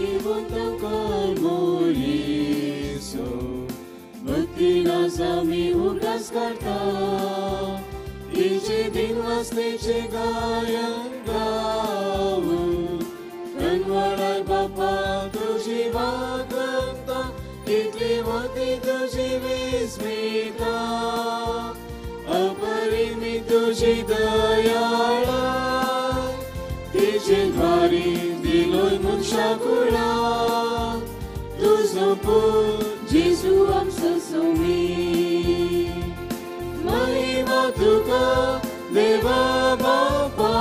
Ibuntang kalmoliso Bhaktinas आम्ही उगाच करता तिचे दिन वाचनेचे गायन गाऊन कणवळाय बाप्पा तुझी वागता किती होती तुझी विस्मिता अपरिमित तुझी दयाळा तिचे द्वारी दिलोय मुक्षाकुळा तुझो पूल जेजू आमचा सोमी महिमा तुका देवा बापा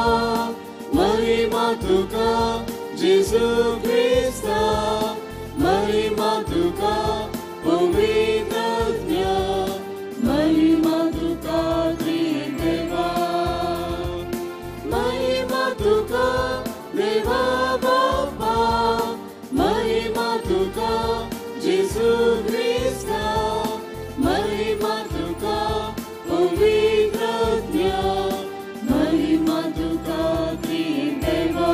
महिमा तुका जेजू ख्रिस्ता महिमा तुका पवित्र ज्ञा महिमा तुका देवा महिमा तुका देवा बापा महिमा तुका जेजू ख्रिस्ता महिमा तुका पवित्र ज्ञा महिमा तुका देवा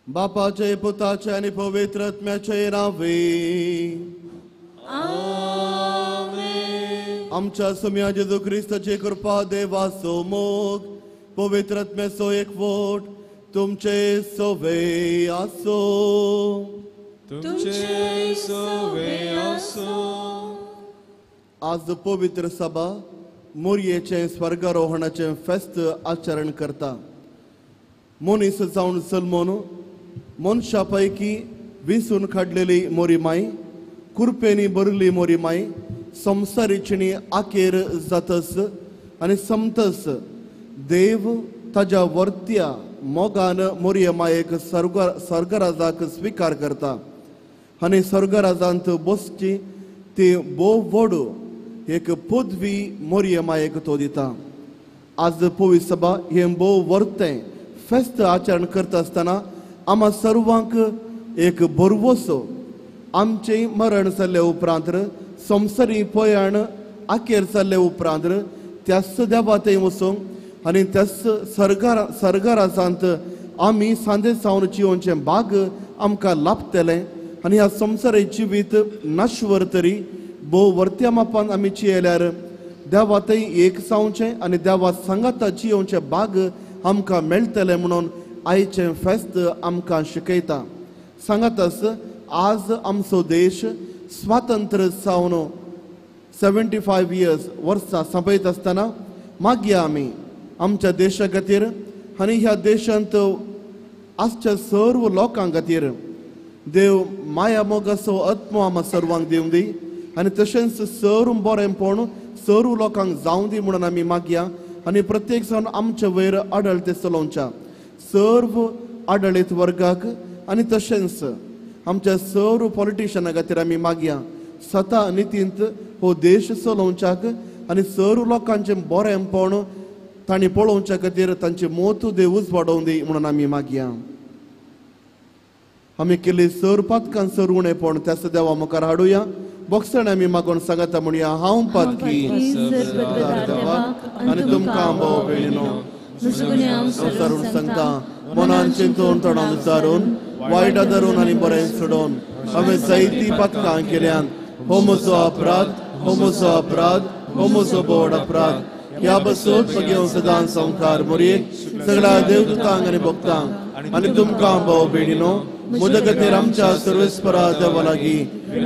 बापाचे पुताचे आणि पवित्र आत्म्याचे नावे आमेन. आमच्या सुम्या जेजू ख्रिस्ताची कृपा देवाचो मोग पवित्र आत्म्याचो एकवट तुमचे सोवे आसो तुमचे सोवे आसो. आज पवित्र सभा मोरयेचे स्वर्गारोहणाचे फेस्त आचरण करता. मनीस जावन सलमोन मनशा पैकी विसून काडलेली मोरी माई कुरपेनी बरली मोरी माई संसारीचिणी आखेर जातस आणि समतस देव ताज्या वर्त्या मोगान मोरये मायेक स्वर्गराजाक स्वीकार करता आणि स्वर्गराजांत बसची ती बो व्हड एक पदवी मोरये मायेक तो दिता. आज पवित्र सभा हे बो वर्तें फेस्त आचरण करता आसतना आम्हा सर्वांक एक भरवोसो आमचे मरण जाल्ले उपरांत संवसारी पयण आखेर जाल्ले उपरांत त्याच देवाते वचूंक आनी त्याच सर्गराजांत आमी सांदे सावन जिवोवचे भाग आमकां लाभतले आनी ह्या संवसारी जिवीत नश्वर तरी भोव वर्त्या मापान आमी जियेल्यार देवातय एक जावचें आनी देवा सांगाता जिवोवचे भाग आमकां मेळटले म्हणून आयचे फेस्त आमकां शिकयता. सांगातस आज आमचो देश स्वातंत्र्य जावन 75 इयर्स वर्सां संपयत आसतना मागया आमी आमच्या देशा खातीर आनी ह्या देशांत आसच्या सर्व लोकां खातीर देव माया मोगाचो आत्मो आम्हा सर्वांक दिवं दी आनी तशेंच सर्व बरेंपण सर्व लोकांक जावं दी म्हणून आमी मागया आनी प्रत्येक जावन आमच्या वयर आडळते चलोवच्या सर्व आडळीत वर्गाक आनी तशेंच आमच्या सर्व पॉलिटिशियना खातीर आमी मागया सता नितींत हो देश चलोवच्याक आनी सर्व लोकांचें बरेंपण तांणी पळोवच्या खातीर तांचे मोत देवूच वाडोवं दी म्हणून आमी मागया. आमी केल्ली सर्व पातकां सर्व उणेपण त्याच देवा मुखार हाडुया. बोगसण आमी मागोवन सांगता म्हणया हांव पातकी आनी तुमकां भाव भयणीनो संवसारून सांगता मनान चिंतून तोंडान विचारून वायट धरून आनी बरें सोडून हांवें जायतीं पातकां केल्यान हो म्हजो अपराध हो म्हजो अपराध हो म्हजो बोड अपराध. ह्या बसोत घेवन सदां संवकार मोरयेक सगळ्या देवदूतांक आनी भक्तांक आनी तुमकां भाव भयणीनो म्हजे खातीर आमच्या सर्वेस्परा देवा लागीं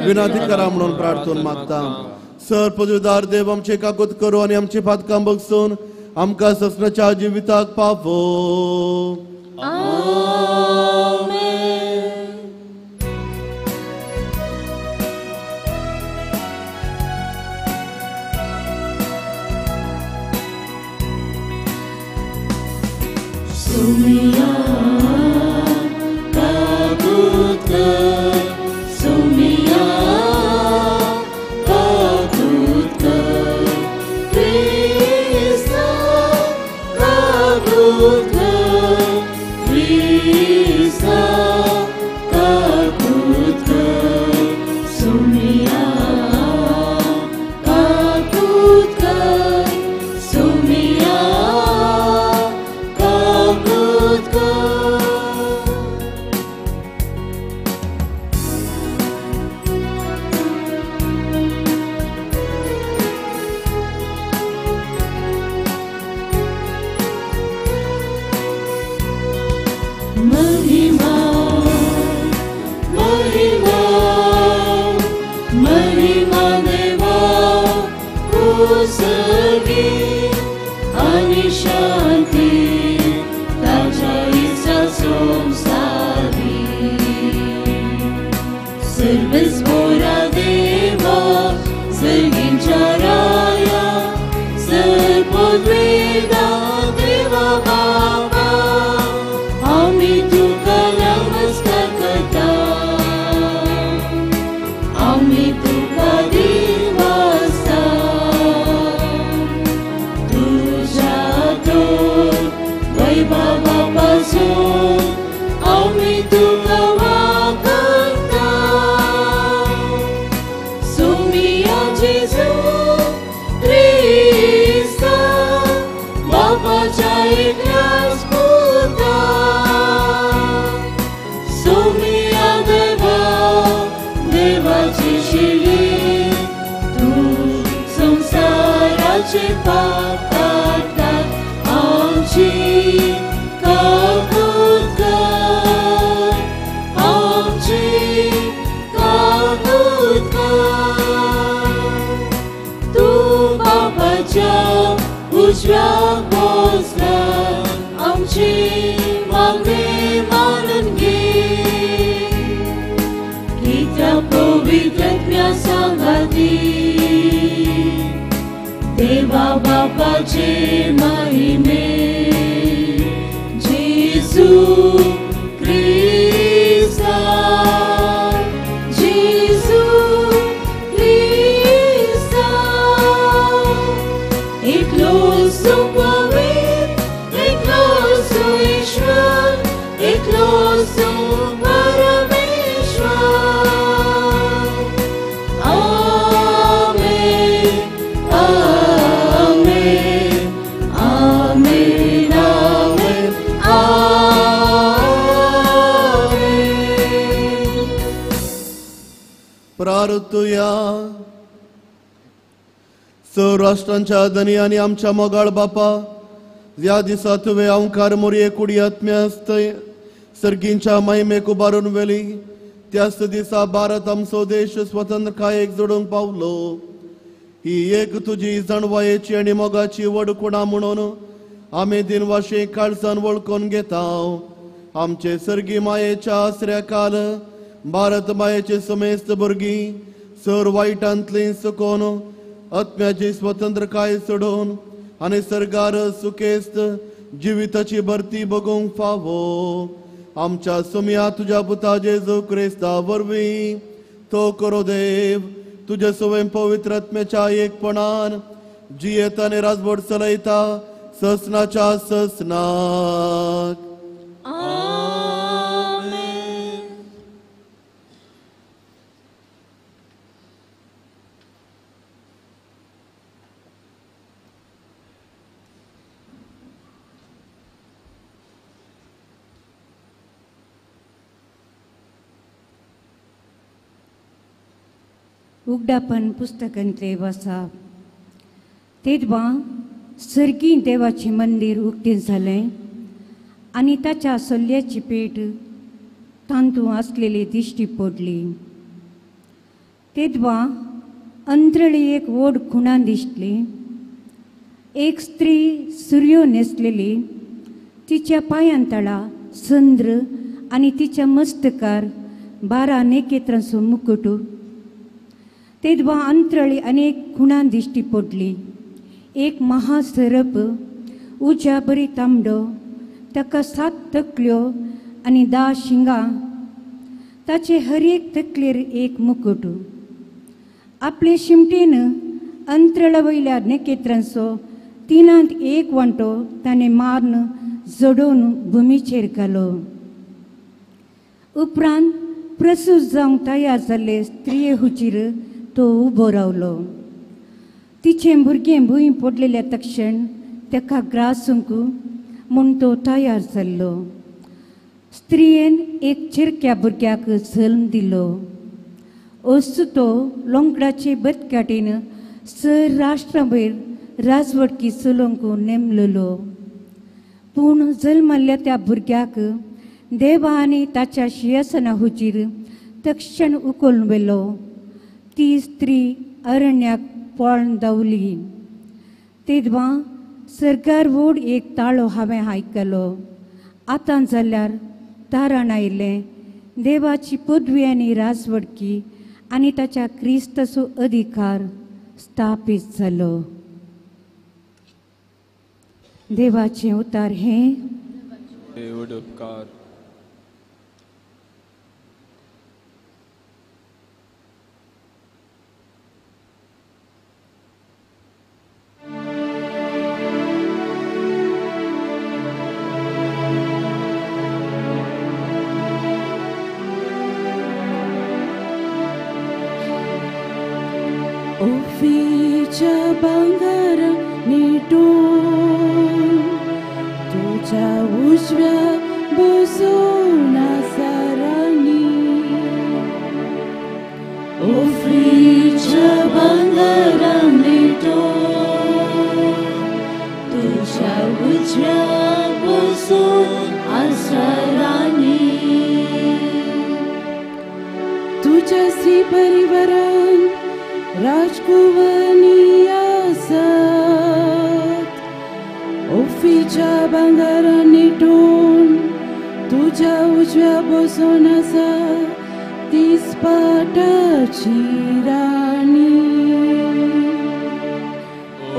विनंती करा म्हणून प्रार्थना मागता. सर पदवीदार देव आमचे काकूत करू आनी आमची पातकां बगसून आमकां ससनाच्या जिविताक पावो. Sumia kagut Sumia kagut Krista kagut Krista kagut Sumia kagut Sumia kagut महिमा महिमा महिमा देवा कुसगी आणि शांती ताच्या इच्छा संसारी सर्वच मोरा देवा सर्गींच्या राया सर्वोद्वेदा देवा बाबा आम्ही तुका नमस्कार करता आम्ही तुका दिवसा तुझ्या दोन वैभवापासून आम्ही तुका वाकरता सोमिया जेजू ख्रिस्ता बापाच्या एकल्याच पुता सोमिया देवा देवाची शिली तू संसाराचे पाप काढतात आमची काकूत कर आमची काकूत कर तू बापाच्या उजव्या बसला आमची मागणी मानून घे त्या पवित्रत्म्या सांगाती देवा बापाचे महिमे जेजू ख्रिस्ता जेजू ख्रिस्ता एकलोसो पवित्र एकलोसो ईश्वर एकलोसो परमेश्वर प्रार्थुया सौराष्ट्रांच्या धनी आणि आमच्या मोगाळ बापा ह्या दिसा तुवें अवंकार मोरये कुडी आत्म्यास्त सर्गींच्या महिमेक उबारून वेली त्याच दिसा भारत आमचो देश स्वतंत्रकायेक जोडूंक पावलो ही एक तुजी जणवायेची आणि मोगाची वडकुणा म्हणून आमी दिनवाशे काळजान वळखून घेता आमचे सर्गी मायेच्या आसऱ्या काल भारत मायेचे समेस्त भुरगीं सर वायटांतली सुकोन आत्म्याची स्वतंत्रकाय सोडून आनी सर्गार सुखेस्त जिविताची भरती बगूंक फावो आमच्या सुम्या तुझ्या पुता जेजू क्रिस्ता वरवीं तो करो देव तुझे सुवें पवित्र आत्म्याच्या एकपणान जियेता आनी राजवट चलयता ससनाच्या ससनाक उगडापण पुस्तकांतले वाचा तेदवा सर्गी देवाचे मंदिर उक्तें जालें आनी ताच्या सल्ल्याची पेट तांतू आसलेली दिश्टी पडली तेदवा अंतरळी एक व्हड खुणां दिसली एक स्त्री सूर्यो न्हेसलेली तिच्या पांयांतळा चंद्र आनी तिच्या मस्तकार 12 नेकेत्रांचो मुकुट तेदवा अंतरळी अनेक खुणां दिश्टी पडली एक महासर्प उज्या बरी तांबडो ताका 7 तकल्यो आनी 10 शिंगां ताचे हर एक तकलेर एक मुकुट आपले शिमटेन अंतरळा वयल्या नेकेत्रांचो 3 एक वांटो ताणें मारून जडोवन भुमीचेर घालो उपरांत प्रसूत जावंक तयार जाल्ले स्त्रिये हुजीर तो उबो रावलो तिचें भुरगें भुंय पडलेल्या तक्षण ताका ग्रासूंक म्हूण तो तयार जाल्लो स्त्रियेन एक चिरक्या भुरग्याक जल्म दिलो अस्तु तो लोंकडाचे बदकाटेन सर राष्ट्रांवयर राजवटकी चलोवंक नेमलेलो पूण जल्माल्ल्या त्या भुरग्याक देवा आनी ताच्या शिंहासना हुजीर तक्षण उखलून व्हेलो. ती स्त्री अरण्याक पळोवन धांवली. तेदवा सरकार व्हड एक ताळो हांवें आयकलो. आतां जाल्यार तारण आयलें. देवाची पदवी आनी राजवडकी आनी ताच्या क्रिस्ताचो अधिकार स्थापीत जालो. देवाचें उतार हें. उपकार ओफीच्या भांगारा न्हिदून तुझ्या उजव्या बसून आसा राणी. ओफीच्या भांगारा न्हिदून तुझ्या उजव्या बसून आसा राणी. तुझ्या श्री परिवारान राजकुवनी आसात. ओफीच्या भांगारा न्हिदून तुझ्या उजव्या बसून आसा ती स्पाटाची राणी.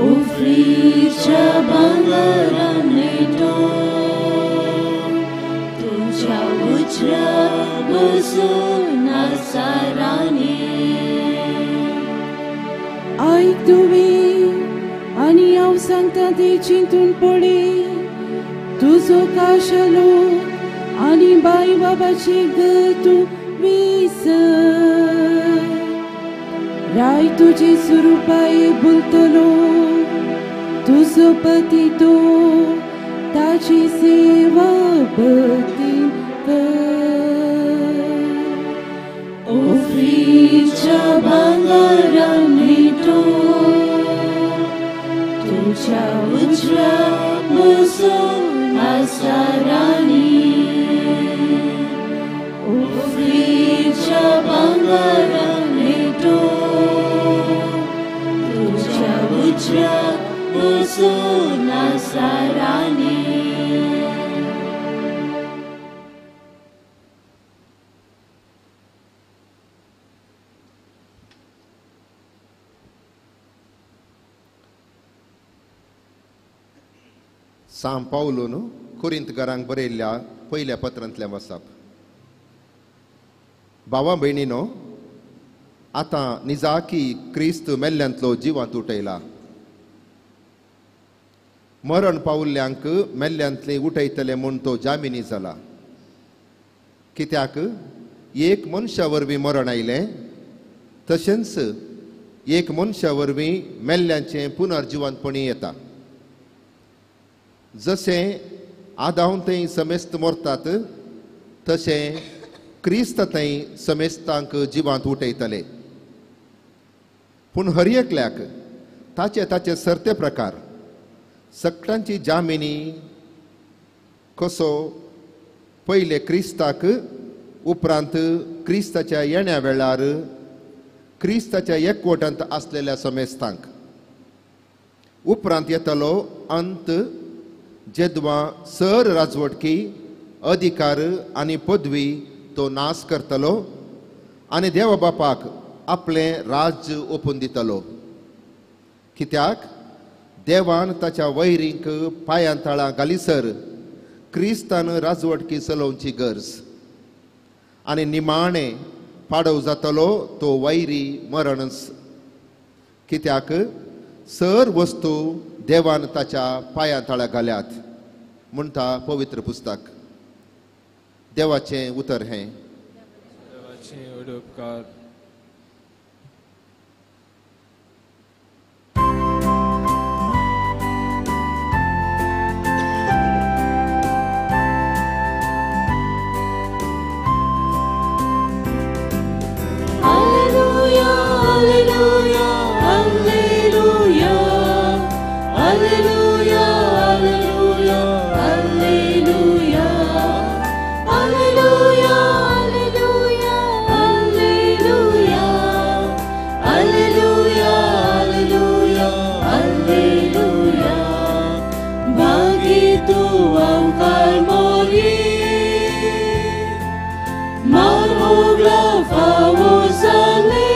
ओफीच्या भांगारा न्हिदून तुझ्या उजव्या बसून आसा राणी. आयक तुवें आनी हांव सांगता तें चिंतून पळय. तुजो काशालो आनी बाय बाबाची घर तूं विसर. राय तुजे सुरूपाये भुलतलो. तुजो पती तो ताची सेवा भक्तीन कर. ओफीच्या भांगारा न्हिदून तुझ्या उजव्या बसून आसा राणी. ओफीच्या भांगारा न्हिदून तुझ्या उजव्या बसून आसा राणी. सांत पावलोन कोरिंथकारांक बरयल्ल्या पयल्या पत्रांतल्यान वचप. भावां भयणीनो, आतां निजाकी क्रिस्त मेल्ल्यांतलो जिवांत उठयला. मरण पावल्ल्यांक मेल्ल्यांतले उठयतले म्हूण तो जामिनी जाला. कित्याक एक मनशा वरवीं मरण आयलें, तशेंच एक मनशा वरवीं मेल्ल्यांचें पुनर्जिवंतपणी येता. जशें आदाम थंय समेस्त मरतात, तशें क्रिस्त थंय समेस्तांक जिवांत उठयतले. पूण हर एकल्याक ताचे ताचे सर्ते प्रकार सक्तांची जामिनी कसो पयले क्रिस्ताक, उपरांत क्रिस्ताच्या येण्या वेळार क्रिस्ताच्या एकवटांत आसलेल्या समेस्तांक. उपरांत येतलो अंत, जेदवा सर राजवटकी, अधिकार आनी पदवी तो नाश करतलो आनी देवा बापाक आपलें राज्य ओपून दितलो. कित्याक देवान ताच्या वैरींक पांयांतळां घालीसर क्रिस्तान राजवटकी चलोवची गरज. आनी निमाणें पाडव जातलो तो वैरी मरणच. कित्याक सर वस्तू देवान ताच्या पांयांतळां घाल्यात म्हणटा पवित्र पुस्तक. देवाचें उतर हें. देवाचें उपकार. Alleluia, alleluia, alleluia, alleluia. tu angkal morir, marhugla fawzale,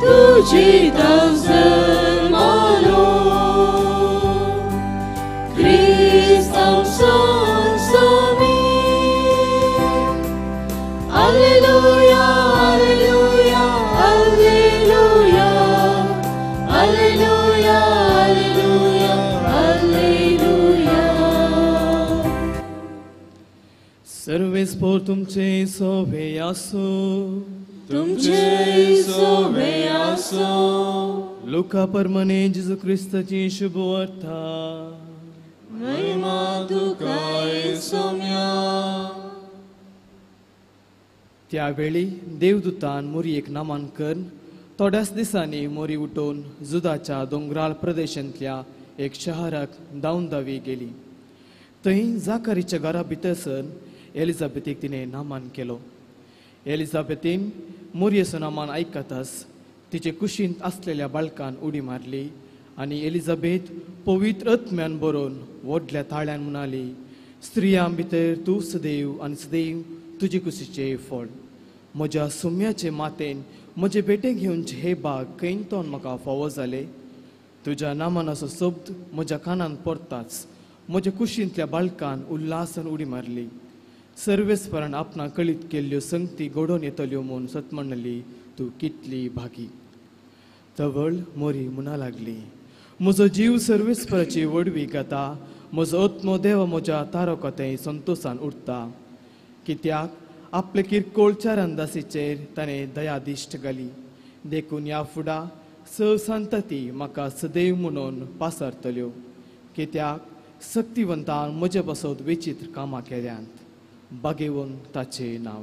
tuji tangzel malo, Kristam son somi, Alleluia, Alleluia, Alleluia, Alleluia, Alleluia, Alleluia. सर्वे स्फोर तुमचे सोबे असो, तुमचे सोबे असो, लुका परमने जेजू ख्रिस्ताची शुभ वार्ता. महिमा तुका येसुम्या. त्यावेळी देवदूतान मोरयेक नामांकन थोड्याच दिसांनी मोरी उठून जुदाच्या दोंगराळ प्रदेशांतल्या एक शहराक धांवन धावी गेली. थंय जाकारीच्या घरा भितरसन एलिझाबेथीक तिणें नामान केलो. एलिझाबेथीन मोरयेचो नामान आयकताच तिचे कुशींत आसलेल्या बाळकान उडी मारली आनी एलिझाबेथ पवित्र आत्म्यान बरोवन व्हडल्या ताळ्यान म्हणाली, स्त्रियां भितर तूं सदैव आनी सदैव तुजे कुशीचें फळ. म्हज्या सुम्याचे मातेन म्हजे बेटे घेवन हे बाग कैंतोन म्हाका फावो जाले. तुज्या नामानाचो शब्द म्हज्या कानान पडटाच म्हज्या कुशींतल्या बाळकान उल्हासान उडी मारली. सर्वेस्परान आपणा कळीत केल्ल्यो संगती घडोवन येतल्यो म्हूण सत म्हणली, तूं कितली भागी. तवळ मोरी म्हणा लागली, म्हजो जीव सर्वेस्पराची वडवी घेता, म्हजो आत्मो देवा म्हज्या तारकोतें संतोशान उरता. कित्याक आपले किरकोळच्या रांदासीचेर ताणें दया दिश्ट घाली. देखून ह्या फुडा संतती म्हाका सदैव म्हणून पासरतल्यो. कित्याक शक्तिवंतान म्हजे बसत विचित्र कामां केल्यांत. बागेवन ताचे नांव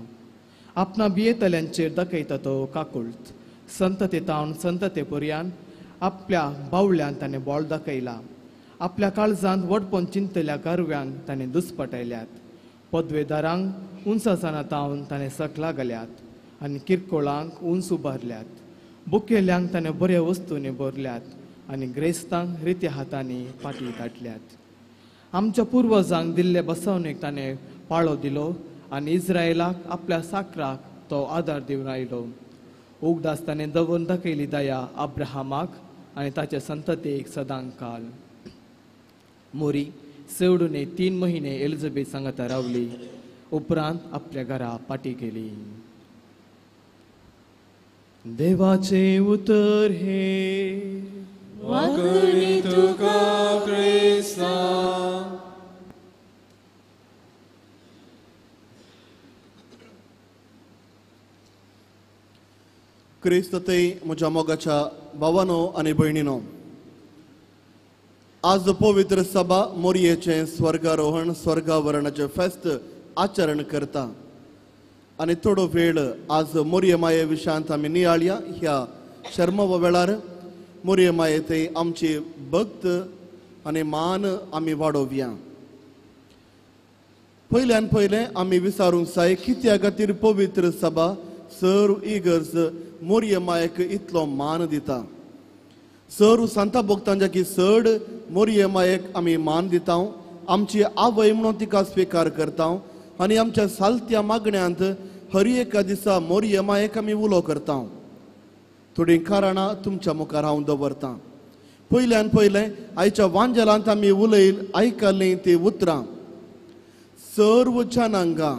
आपणा बियेतल्यांचेर दाखयता तो काकुळत. संततेतावन संतते पर्यान आपल्या बावळ्यान ताणें बोळ दाखयला. आपल्या काळजांत वडपण चिंतल्या गारव्यांक ताणें दुस्पटायल्यात. पदवेदारांक उंचासाना तावन ताणें सकला घाल्यात आनी किरकोळांक उंच उबारल्यात. बुकेल्यांक ताणें बऱ्या वस्तूंनी भरल्यात आनी ग्रेस्तांक रित्या हातांनी पाटी दाटल्यात. आमच्या पुर्वजांक दिल्ले बसवणेक ताणें पाळो दिलो आनी इस्रायलाक आपल्या साकराक तो आदार दिवन आयलो. उगडास ताणें दवरून दाखयली दया अब्राहमाक आनी ताच्या संततेक सदांच काल. मोरी सेवडूने 3 महिने एलिझाबेथ सांगाता रावली. उपरांत आपल्या घरा पाटी गेली. देवाचे उतर हे वाकणी तुका क्रिस्ता. क्रिस्तते म्हज्या मोगाच्या भावानो आनी भयणीनो, आज पवित्र सभा मोरयेचें स्वर्गारोहण स्वर्गावरणाचें फेस्त आचरण करता. आनी थोडो वेळ आज मोरये माये विशयांत आमी नियाळया. ह्या शर्मव वेळार मोरये माये थंय आमची भक्त आनी मान आमी वाडोवया. पयल्यान पयलें आमी विचारूंक जाय, कित्या खातीर पवित्र सभा सर्व इगर्ज मोरये मायेक इतलो मान दिता. सर्व सांता भक्तांच्या की चड मोरये मायेक आमी मान दिता, आमची आवय म्हणून तिका स्विकार करता आनी आमच्या सालत्या मागण्यांत हर एका दिसा मोरये मायेक आमी उलो करता. थोडीं कारणां तुमच्या मुखार हांव दवरतां. पयल्यान पयलें आयच्या वांजेलांत आमी आयकल्लीं ती उतरां. सर्व जनांगां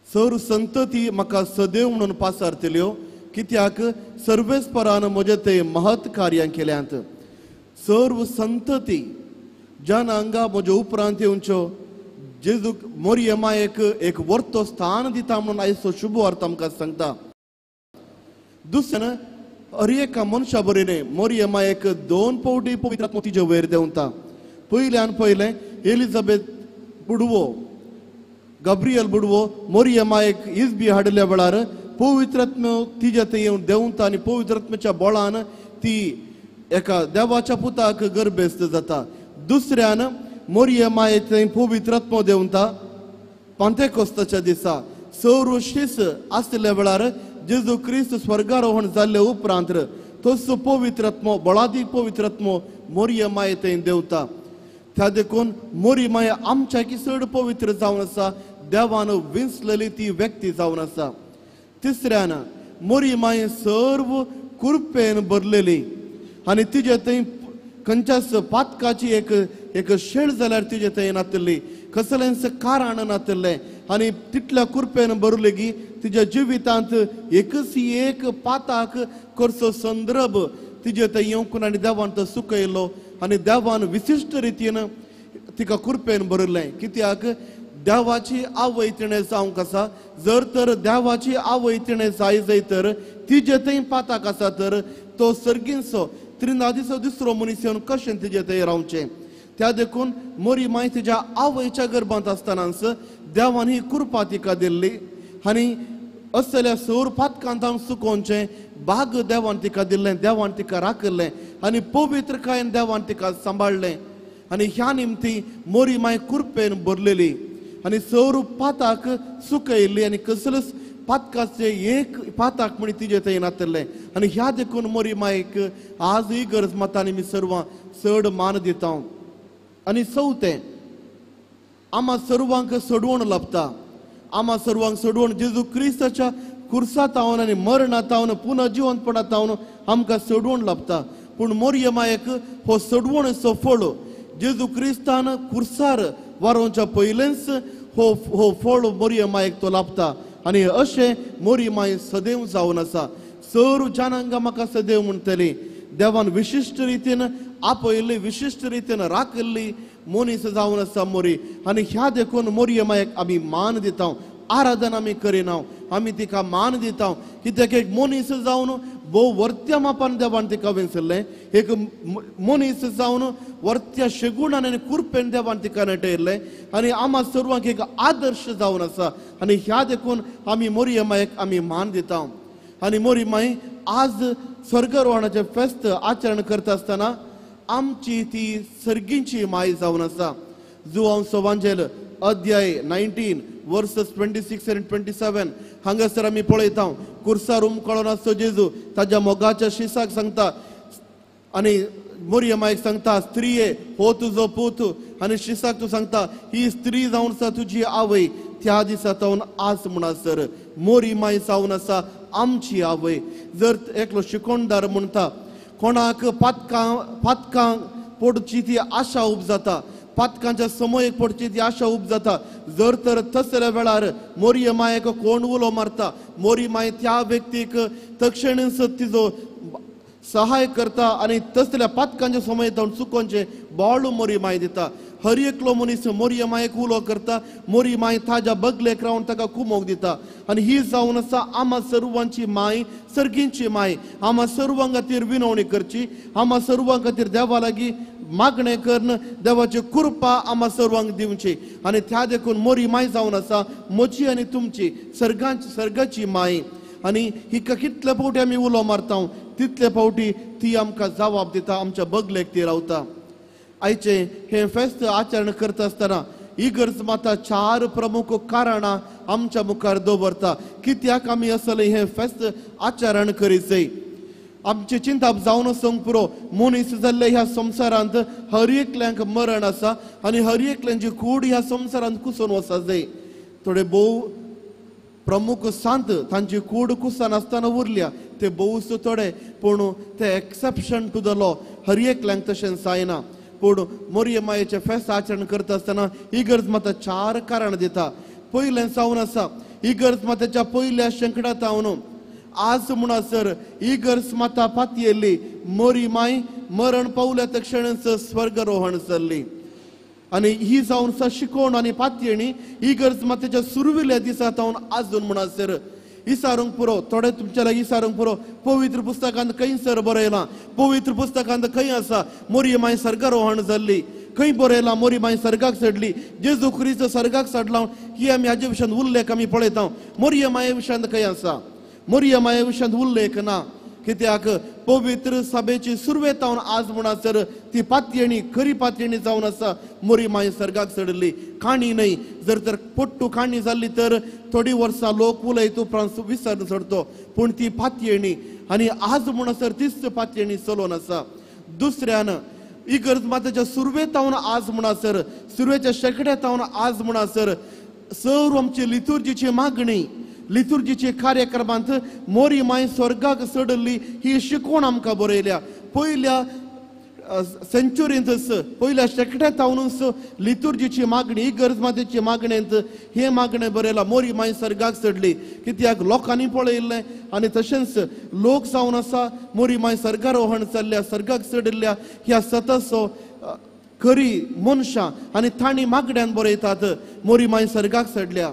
सर्व संतती म्हाका सदैव म्हणून पासारतल्यो. कित्याक सर्वेस्परान म्हजे ते महत् कार्यां केल्यांत. सर्व संतती जनांगा म्हजे उपरांत येवच्यो. जेजूक मोरये मायेक एक वर्तो स्थान दिता म्हणून आयचो शुभ अर्थ आमकां सांगता. दुसऱ्यान हर एका मनशा बरेने मोरये मायेक 2 फावटी पवित्र आत्मो तिजे वयर देंवता. पयल्यान पयलें एलिझाबेथ बुडवो गब्रियल बुडवो मोरये मायेक इजबी हाडल्या वेळार पवित्रत्म तिच्या थंय येवन देंवता आनी पवित्रत्मेच्या बोळान ती एका देवाच्या पुताक गर्भेस्त जाता. दुसऱ्यान मोरये माये थंय पवित्रत्म देंवता. पांतेकोस्ताच्या दिसा सर्व शिस आसल्या वेळार जेजू क्रिस्त स्वर्गारोहण जाल्ले उपरांत तोच पवित्रत्मो बळादी पवित्रत्मो मोरये माये थंय देवता त्या देखून मोरी माय आमच्या की चड पवित्र जावन आसा देवान विंचलेली ती व्यक्ती जावन आसा तिसऱ्यान मोरी माय सर्व कृपेन भरलेली आनी तिजे थंय खंयच्याच पातकाची एक शेळ जाल्यार तिजे थंय नातली कसलेंच कारण नातलें आनी तितल्या कृपेन भरले की तिच्या जिवितांत एकच एक पाताक करचो संदर्भ तिजे थंय येवंक आनी देवान तो सुकयलो आनी देवान विशिश्ट रितीन तिका कृपेन भरलें कित्याक देवाची आवयतणे जावंक आसा जर तर देवाची आवयतणे जाय तर तिजे थंय पाताक आसा तर तो सर्गींचो त्रिनादीचो दुसरो मनीस येवन कशें तिजे थंय रावचें त्या देखून मोरी माय तिच्या आवयच्या गर्भांत आसतनाच देवान ही कृपा तिका दिल्ली आनी असल्या सौर पातकांत हांव सुकोवचें भाग देवान तिका दिल्लें देवान तिका राखलें आनी पवित्रकायेन देवान तिका सांबाळलें आनी ह्या निमती मोरी माय कृपेन भरलेली आनी सौर पाताक सुकयल्ली आनी कसलेच पातकाचे एक पाताक म्हण तिजे थंय नातलें आनी ह्या देखून मोरी मायक आज ही गरज माता आनी मी सर्वां चड मान दिता आनी चवथें आम्हा सर्वांक सोडवण लाभता आम्हा सर्वांक सोडवण जेजू क्रिस्ताच्या कुर्सांत तावन आनी मरणांत तावन पुनः जिवंतपणांत तावन आमकां सोडवण लाभता पूण मोरये मायक हो सोडवणेचो फळ जेजू क्रिस्तान कुर्सार व्हरोवच्या पयलेंच हो फळ मोरये मायक तो लाभता आनी अशें मोरी माय सदैव जावन आसा सर्व जाणांक म्हाका सदैव म्हणटली देवान विशिश्ट रितीन आपयल्ली विशिश्ट रितीन राखल्ली मनीस जावन आसा मोरी आनी ह्या देखून मोरये मायक आमी मान दिता आराधन आमी करिना आमी तिका मान दिता कित्याक एक मनीस जावन भोव वर्त्या मापान देवान तिका विंचल्लें एक मनीस जावन वर्त्या शेगुणान आनी कृपेन देवान तिका नटयल्लें आनी आम्हा सर्वांक एक आदर्श जावन आसा आनी ह्या देखून आमी मोरये मायक आमी मान दिता आनी मोरी माय आज स्वर्गारोहणाचें फेस्त आचरण करता आसतना आमची ती सर्गींची माय जावन आसा जुआंवचो वांजेल अध्याय 19 वर्सेस 26 and 27 हांगासर आमी पळयता कुर्सार उमकळोन आसतो जेजू ताच्या मोगाच्या शिसाक सांगता आनी मोरये मायक सांगता स्त्रिये हो तुजो पूत आनी शिसाक तूं सांगता ही स्त्री जावन आसा तुजी आवय त्या दिसा तावन आज म्हणसर मोरी माय जावन आसा आमची आवय जर एकलो शिकोणदार म्हणटा कोणाक पातकां पडची ती आशा उब जाता पातकांच्या समयक पडची ती आशा उब जाता जर तर तसल्या वेळार मोरये मायक कोण उलो मारता मोरी माय त्या व्यक्तीक तक्षणीच तिजो सहाय करता आनी तसल्या पातकांच्या समय जावन चुकोवचें बोवाळू मोरी माय दिता हर एकलो मनीस मोरये मायक उलो करता मोरी माय ताज्या बगलेक रावन ताका कुमोग दिता आनी ही जावन आसा आम्हा सर्वांची माय सर्गींची माय आम्हा सर्वां खातीर विनवणी करची आम्हा सर्वां खातीर देवा लागीं मागणें करन देवाची कृपा आम्हा सर्वांक दिवची आनी त्या देखून मोरी माय जावन आसा म्हजी आनी तुमची सर्गाची माय आनी हिका कितले फावटी आमी उलो मारता तितले फावटी ती आमकां जबाब दिता आमच्या बगलेक ती रावता आयचे हे फेस्त आचरण करता आसतना इगर्ज माता 4 प्रमुख कारणां आमच्या मुखार दवरता कित्याक आमी असले हे फेस्त आचरण करीत आमची चिंता जावन संक पुरो मनीस जाल्ले ह्या संवसारांत हर एकल्यांक मरण आसा आनी हर एकल्यांची कूड ह्या संवसारांत कुसून वचत जाय थोडे भोव प्रमुख सांत तांची कूड कुसान आसतना उरल्या ते भोवूच थोडे पूण ते एक्सेप्शन टू द लॉ हर एकल्यांक तशें जायना पूण मोरये मायेचें फेस्त आचरण करता आसतना इगर्ज माता 4 कारण दिता पयलें जावन आसा इगर्ज मातेच्या पयल्या शेंकड्यांत हांव आज म्हणसर इगर्ज माता पातयेल्ली मोरी माय मरण पावल्या तक्षणच स्वर्गारोहण जाल्ली आनी ही जावन आसा शिकोवण आनी पातयेणी इगर्ज मातेच्या सुरविल्या दिसा तावन आजून म्हणसर इसारूंक पुरो थोडे तुमच्या लागीं इसारूंक पुरो पवित्र पुस्तकांत खंयसर बरयलां पवित्र पुस्तकांत खंय आसा मोरये माय स्वर्गारोहण जाल्ली खंय बरयलां मोरी माय सर्गाक चडली जेजू क्रिस्त सर्गाक चडला ही आमी हाजे विशयान उल्लेख आमी पळयता मोरये माये विशयान खंय आसा मोरये माये विशयान उल्लेख ना कित्याक पवित्र सभेची सुरवेत जावन आज म्हणसर ती पातयेणी खरी पातयेणी जावन आसा मोरी माय सर्गाक चडली काणी न्हय जर तर पोट्टू काणी जाल्ली तर थोडी वर्सां लोक उलयत उपरांत विसरून सोडतो पूण ती पातयेणी आनी आज म्हणसर तीच पातयेणी चलोवन आसा दुसऱ्यान इगर्ज मातेच्या सुरवेत जावन आज म्हणसर सुरवेच्या शेकड्यात जावन आज म्हणसर सर्व आमची लितुर्जीची मागणी लितुर्जीचे कार्यक्रमांत मोरी माय स्वर्गाक चडली ही शिकवण आमकां बरयल्या पयल्या सेंच्युरींत पयल्या शेकड्यात जावनूच लितुर्जीची मागणी इगर्ज मातेची मागणेंत हे मागणें बरयलां मोरी माय स्वर्गाक चडली कित्याक लोकांनी पळयल्लें आनी तशेंच लोक जावन आसा मोरी माय स्वर्गारोहण जाल्ल्या स्वर्गाक चडिल्ल्या ह्या सतसो खरी मनशां आनी तांणी मागण्यांत बरयतात मोरी माय स्वर्गाक चडल्या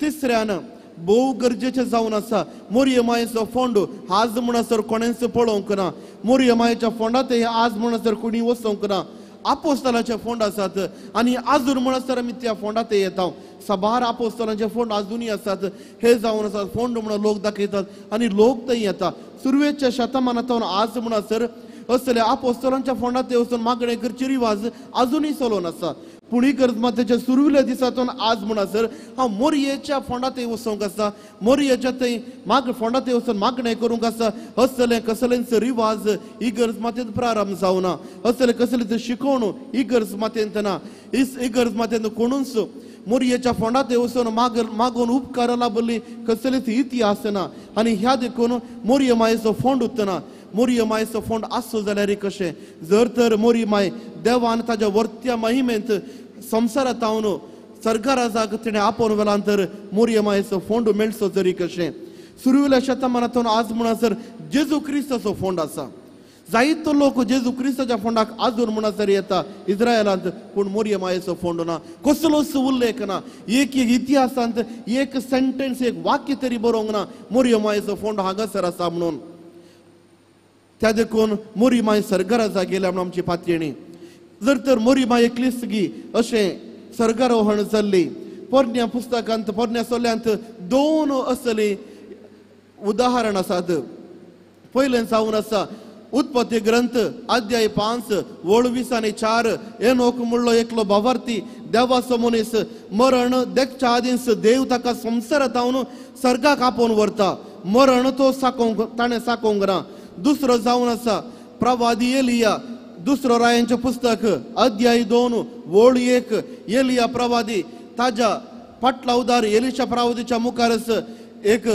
तिसऱ्यान भोव गरजेचे जावन आसा मोरये मायेचो फोंड आज म्हणसर कोणेंच पळोवंक ना मोरये मायेच्या फोंडात आज म्हणसर कोणी वचोंक ना आपोस्तलाचे फोंड आसात आनी आजून म्हणसर आमी त्या फोंडात येता साबार आपोस्तलांचे फोंड आजुनूय आसात हे जावन आसात फोंड म्हणून लोक दाखयतात आनी लोक थंय येता सुरवेच्या शतमानांत आज म्हणसर असले आपोस्तलांच्या फोंडात वचून मागणे करची रिवाज आजुनूय चलोवन आसा पूण इगर्ज मातेच्या सुरविल्या दिसांतून आज म्हणसर हांव मोरयेच्या फोंडात वचोंक आसा मोरयेच्या थंय फोंडात वचून मागणें करूंक आसा असले कसलेंच रिवाज इगर्ज मातेंत प्रारंभ जावना असले कसलेंच शिकवण इगर्ज मातेंत ना इगर्ज मातेंत कोणूच मोरयेच्या फोंडात वचून मागून उपकार लाभली कसलेच इतिहास ना आनी ह्या देखून मोरये मायेचो फोंड उत्तना मोरये मायेचो फोंड आसलो जाल्यार कशें जर तर मोरये माय देवान ताच्या वर्त्या महिमेंत संवसारांत हांव सर्गाराजाक तिणें आपोवन वेळान तर मोरये मायेचो फोंड मेळचो तरी कशें सुरवेल्या शतमानांतून आज म्हणसर जेजू क्रिस्ताचो फोंड आसा जायतो लोक जेजू क्रिस्ताच्या फोंडाक आजून म्हणसर येता इस्रायलांत पूण मोरये मायेचो फोंड ना कसलोच उल्लेख ना एक इतिहासांत एक सेंटेन्स एक वाक्य तरी बरोवंक ना मोरये मायेचो फोंड हांगासर आसा म्हणून त्या देखून मोरी माय सर्गाराजा गेल्या म्हणून आमची पातयेणी जर तर मोरी माय एकलीसगी अशें सर्गारोहण जाल्ली पोरण्या पुस्तकांत पोरण्या सोल्यांत दोन असली उदाहरण आसात पयलें जावन आसा उत्पत्ती ग्रंथ अध्याय 5 वळ 20 आनी 4 एनोक म्हणलो एकलो भावार्थी देवाचो मनीस मरण देखच्या आदींच देव ताका संवसारांत हांव सर्गाक आपोवन व्हरता मरण तो साकोवंक ताणें साकोवंक ना दुसरो जावन आसा प्रवादी एलिया दुसरो रायांचें पुस्तक अध्याय 2 वळ 1 एलिया प्रवादी ताज्या फाटला उदार एलिशा प्रवादीच्या मुखारच एक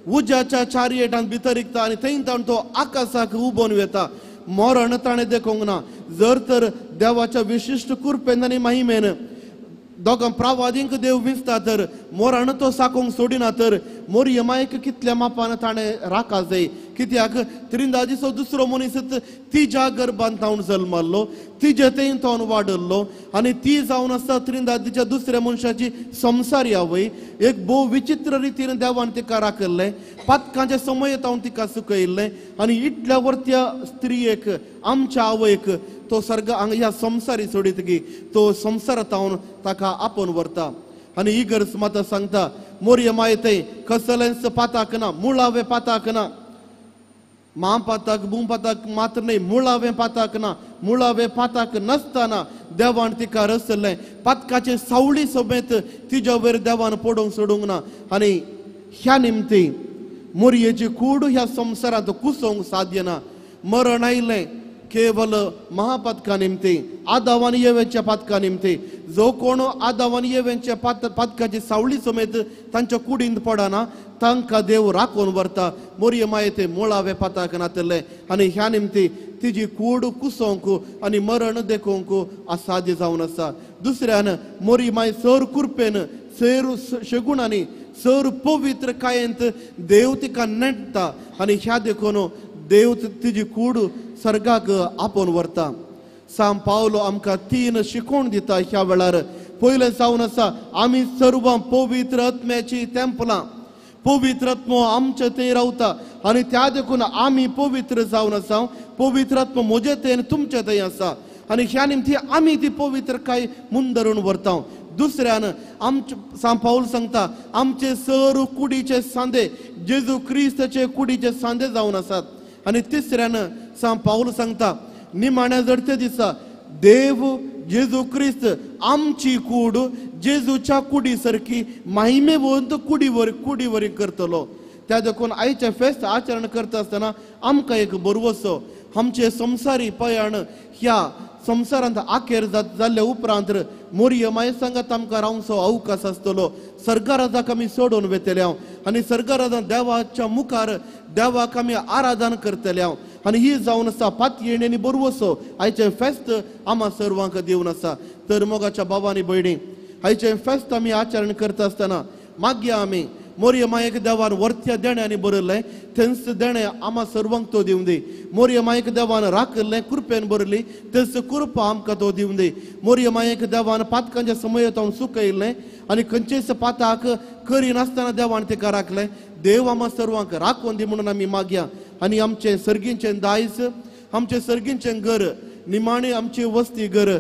उज्याच्या चारयेटांत भितर इकता आनी थंय ताण तो आकाशाक उबोवन वता मरण ताणें देखूंक ना जर तर देवाच्या विशिश्ट कृपेन आनी महिमेन दोगां प्रवादींक देव विसता तर मरण तो साकोवंक सोडिना तर मोरये मायेक कितल्या मापान ताणें राखा जाय कित्याक त्रिंदादीचो दुसरो मनीस तिच्या गर्भांत जावन जल्मल्लो तिजे थंय तो वाडल्लो आनी ती जावन आसा त्रिंदादीच्या दुसऱ्या मनशाची संवसारी आवय एक भोव विचित्र रितीन देवान तिका राखल्लें पातकांच्या समयेत हांव तिका सुकयल्लें आनी इतल्या वर्त्या स्त्रियेक आमच्या आवयक तो सर्ग ह्या संवसारी सोडीतगी तो संवसारांत हांव ताका आपोवन व्हरता आनी इगर्ज माता सांगता मोरये माय थंय कसलेंच पाताक ना मुळावें पाताक ना महापाताक बुंपाताक मात्र न्हय मुळावें पाताक ना मुळावें पाताक नासतना देवान तिका रचल्लें पातकाचे सावळी समेत तिच्या वयर देवान पडोवंक सोडूंक ना आनी ह्या निमती मोरयेची कूड ह्या संवसारांत कुसोवंक साध्य ना मरण आयलें केवल महापातका निमती आदाव आनी येवेच्या पातका निमती जो कोण आदाव आनी येवेच्या पातकाची सावळी समेत तांच्या कुडींत पडना तांकां देव राखून व्हरता मोरये माये ते मुळावें पाताक नातले आनी ह्या निमती तिजी कूड कुसोवंक आनी मरण देखूंक असाध्य जावन आसा दुसऱ्यान मोरये माय सर कुरपेन सर शेगुणांनी सर पवित्र कायेंत देव तिका नेटता आनी ह्या देखून देव तिजी कूड सर्गाक आपोवन व्हरता सांब पावलो आमकां 3 शिकवण दिता ह्या वेळार पयलें जावन आसा आमी सर्व पवित्र आत्म्याची तेंपलां पवित्र आत्मो आमचे थंय रावता आनी त्या देखून आमी पवित्र जावन आसा पवित्र आत्मो म्हजे थंय आनी तुमचे थंय आसा आनी ह्या निमती आमी ती पवित्रकाय मुंदरून व्हरता दुसऱ्यान आमचे सांब पावल सांगता आमचे सर कुडीचे सांदे जेजू क्रिस्ताचे कुडीचे सांदे जावन आसात आनी तिसऱ्यान पाऊल सांगता निमाण्या जडते दिसा देव जेजू क्रिस्त आमची कूड जेजूच्या कुडी सारकी महिमेवंत कुडीवर करतलो. त्या देखून आयचे फेस्त आचरण करता आसतना आमकां एक बरवसो आमचे संवसारी पयण ह्या संवसारांत आखेर जाल्ले उपरांत मोरये माये सांगात आमकां रावचो अवकाश आसतलो. सर्गराजाक आमी सोडून वेतले हांव आनी सर्गराजान देवाच्या मुखार देवाक आमी आराधन करतले हांव आनी ही जावन आसा पात येणी बरवसो आयचे फेस्त आम्हा सर्वांक दिवन आसा. तर मोगाच्या भावांनी भयणी आयचे फेस्त आमी आचरण करता आसतना मागया आमी मोरये मायेक देवान वर्त्या देण्यानी बरयल्लें थंच देणें आम्हा सर्वांक तो दिवन दी. मोरये मायेक देवान राखल्लें कृपेन बरयली थंच कृपा आमकां तो दिवन दी. मोरये मायेक देवान पातकांच्या समयत हांव सुकयल्लें आनी खंयचेच पाताक करिनासतना देवान तिका राखलें. देव आम्हा सर्वांक राखून दी म्हणून आमी मागया. आनी आमचें सर्गींचें दायज आमचें सर्गींचें घर निमाणी आमची वस्ती घर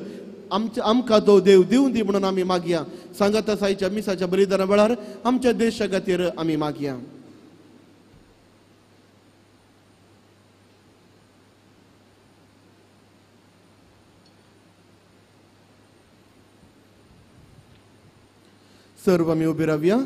आमकां तो देव दिवन दी म्हणून आमी मागया. सांगता सायच्या मिसाच्या बलिदाना वेळार आमच्या देशा खातीर आमी मागया. सर्व आमी उबी रावया.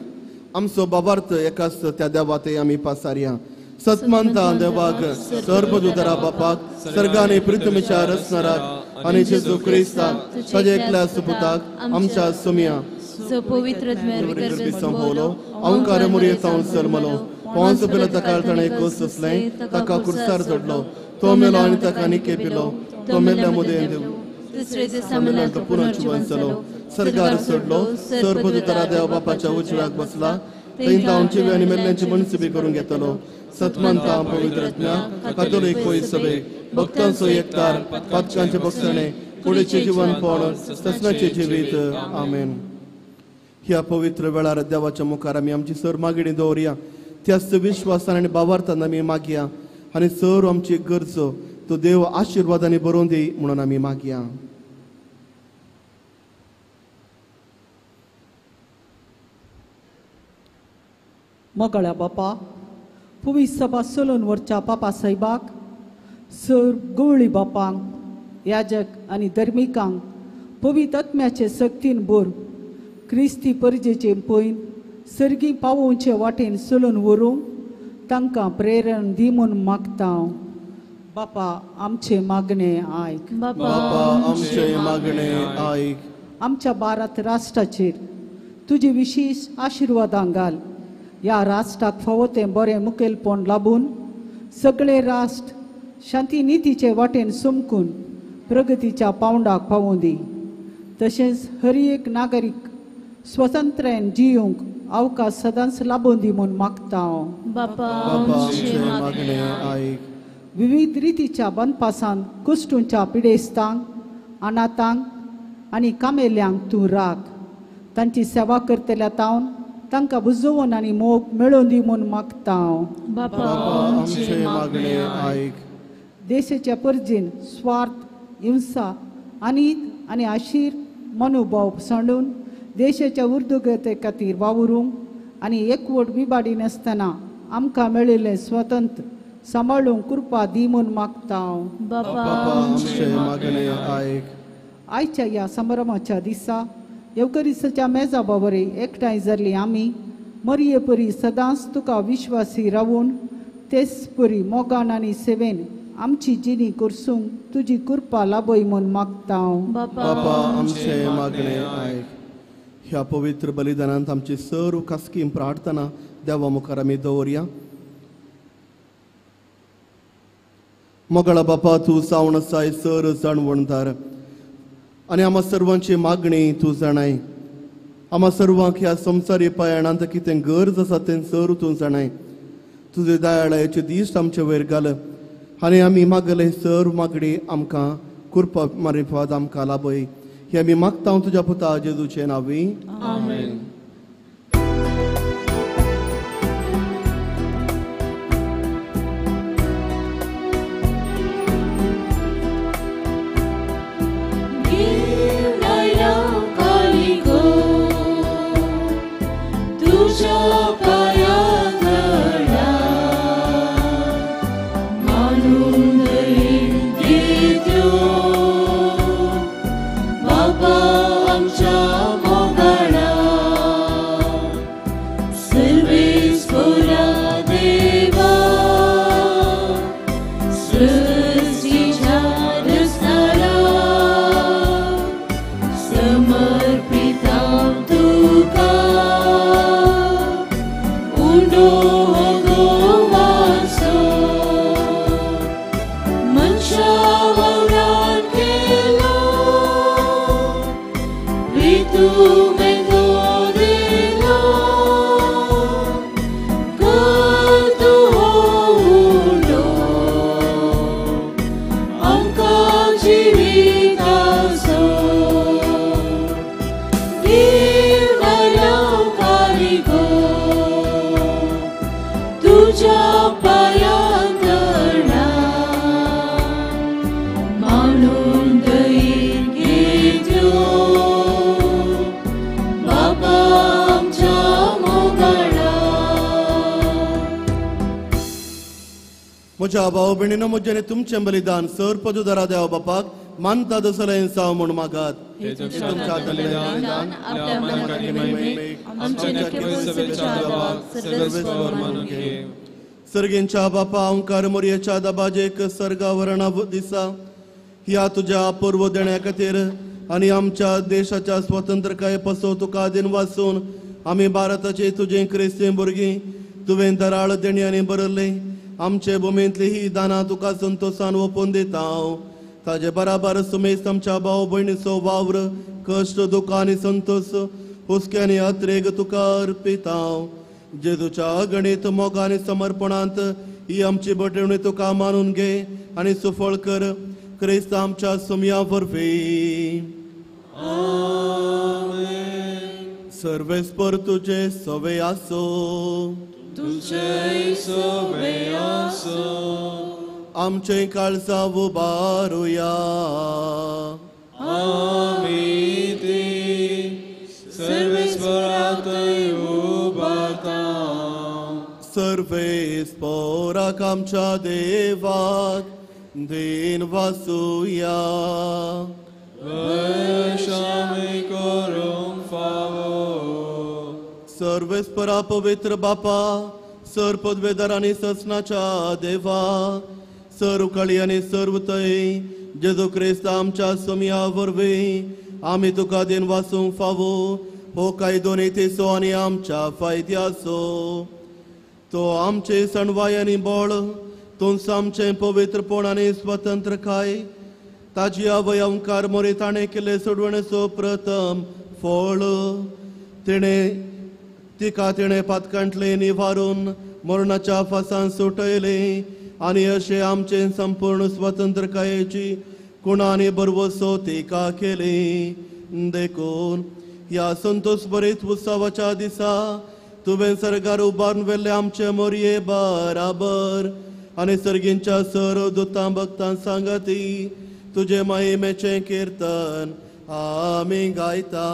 आमचो बाबार्थ एकाच त्या देवाते आमी पासारया. सत्मंता देवाक सर्वदुतरा बापाक सर्गाने पृथ्वीच्या रचणाराक आनी जेजू क्रिस्ताक ताजे एकल्या सुपुताक आमच्या सुमिया पवित्र संभोवलो अवकार मोरये जावन जल्मलो. पोंच पिलाता काळताणे कोस असलें ताका कुर्सार जोडलो. तो मेलो आनी ताका निके पिलो. तो मेल्ल्या मुदेन देव तिसरे दिसा मेल्यान पुनर्जीवन जालो. सर्गार सोडलो. सर्वदुतरा देव बापाच्या उजव्याक बसला. थंय जावन जिवे आनी मेल्ल्यांची मनसुबी करून घेतलो. सत्मंता पवित्रज्ञा कातोलीक कोय सभे भक्तांचो एकतार पातकांचे बक्षणे फुडेचे जीवन पण ससनाचे जिवीत आमेन. ह्या पवित्र वेळार देवाच्या मुखार आमी आमची सर मागणी दवरया. त्याच विश्वासान आनी भावार्थान आमी मागया आनी सर आमची गरजो तो देव आशिर्वादांनी बरोवन दी म्हणून आमी मागया. मोगळ्या बापा पुवी सभा सोलून वरच्या पापा साहेबाक सर गवळी बापांक याजक आनी धर्मिकांक पवित्र आत्म्याचे सक्तीन बोर क्रिस्ती परजेचे पयन सर्गी पावोवचे वाटेन सोलून व्हरूंक तांकां प्रेरण दी म्हूण मागता. बापा आमचे मागणे आयक. बापा आमचे मागणे आयक. आमच्या भारत राष्ट्राचेर तुजी विशेष आशिर्वादां घाल. ह्या राष्ट्राक फावो तें बरें मुखेलपण लाभून सगळे राष्ट्र शांती नितीचे वाटेन सुमकून प्रगतीच्या पावंडाक पावोवन दी. तशेंच हर एक नागरीक स्वतंत्रायेन जियोंक अवकाश सदांच लाभून दी म्हूण मागता. बापा आमचे मागणे आयक. विविध रितीच्या बनपासान कुश्टूंच्या पिडेस्तांक अनाथांक आनी कामेल्यांक तूं राख. तांची सेवा करतल्या तावन तांकां बुजोवन आनी मोग मेळोवन दी म्हूण मागता. बापा आमचे मागणे आयक. देशाच्या परजेन स्वार्थ हिंसा अनीत आनी आशीर मनोभाव सांडून देशाच्या उर्दुगते खातीर वावरूंक आनी एकवट विबाडी नासतना आमकां मेळिल्लें स्वतंत्र सांबाळूंक कृपा दी म्हूण मागता. बापा आमचे मागणे आयक. आयच्या ह्या संभ्रमाच्या दिसा येवकरिस्ताच्या मेजा बाबरे एकठांय जाल्ली आमी मरये परी सदांच तुका विश्वासी रावून तेच परी मोगान आनी सेवेन आमची जिणी करसूंक तुजी कृपा लाभय म्हूण मागता. बापा आमचे मागणे आयक. ह्या पवित्र बलिदानांत आमची सर्व खासगी प्रार्थना देवा मुखार आमी दवरया. मोगळा बापा तूं जावन आसाय सर जाणवणदार आनी आम्हा सर्वांची मागणी तूं जाणाय. आम्हा सर्वांक ह्या संवसारी पयणांत कितें गरज आसा तें सर तूं जाणाय. तुजे दयाळाचे दिश्ट आमचे वयर घाल आनी आमी मागले सर्व मागणी आमकां कृपा मारिफाद आमकां लाभय. हे आमी मागता तुज्या पुता जेजूचे नांवी. आमेन. तुझ्या पाया म्हज्या भाव भयणीनो म्हजें तुमचें बलिदान सर पदुदारा देवा बापाक मानता दसलें जावं म्हूण मागात. हे तुमच्या बलिदान आपल्या मनाची महिमे आमच्या नक्की सभेच्या देवाक सर्वस्वर मानून घे. सर्गेंच्या बापा ओंकार मोरयेच्या दबाजेक सर्गावरणा दिसा ह्या तुझ्या अपूर्व देण्या खातीर आनी आमच्या देशाच्या स्वतंत्रकाये पासो तुका दिन वाचून आमी भारताचे तुजें क्रिस्तीय भुरगीं तुवें दराळ देणयांनी भरले. आमचे भुमींतली ही दानां तुका संतोषान ओपून दिता. ताजे बराबर सुमेस्त आमच्या भाव भयणीचो वावर कश्ट दुख आनी संतोष हुस्क्यानी अत्रेग तुका अर्पिता. जेजूच्या गणित मोग आनी समर्पणांत ही आमची बटवणी तुका मानून घे आनी सुफळ कर. क्रिस्त आमच्या सुमया वरवीं. सर्वेस्पर तुझे सवे आसो. तुझे सवे आसो. आमचे काळजा उबारुया. आमी ते सर्वेस्पराक उबारता. सर्वेस्पराक आमच्या देवाक दिन वासुया. वर्षामी करूंक फावो. सर्वेस्परा पवित्र बापा सर पदवेदार आनी ससनाच्या देवा सर उकाळी आनी सर्वतय जेजू क्रिस्त आमच्या सुमया वरवीं आमी तुका दिन वाचूंक फावो. हो कायदो नेतेचो आनी आमच्या फायद्याचो. तो आमचे सणवाय आनी बळ तुमच आमचे पवित्रपण आनी स्वतंत्रकाय ताजी आवय ओंकार मोरे ताणें केले सोडवणेचो प्रथम फळ. तिणे पातकांतले निवारून मरणाच्या फासान सुटयले आनी अशें आमचे संपूर्ण स्वतंत्रकायेची कुणानी बरवसो तिका केली. देखून ह्या संतोष भरीत उत्सवाच्या दिसा तुवें सर्गार उबारून वेल्ले आमचे मोरये बराबर आनी सर्गींच्या सर दुतां भक्तां सांगाती तुजे महिमेचें कीर्तन आमी गायता.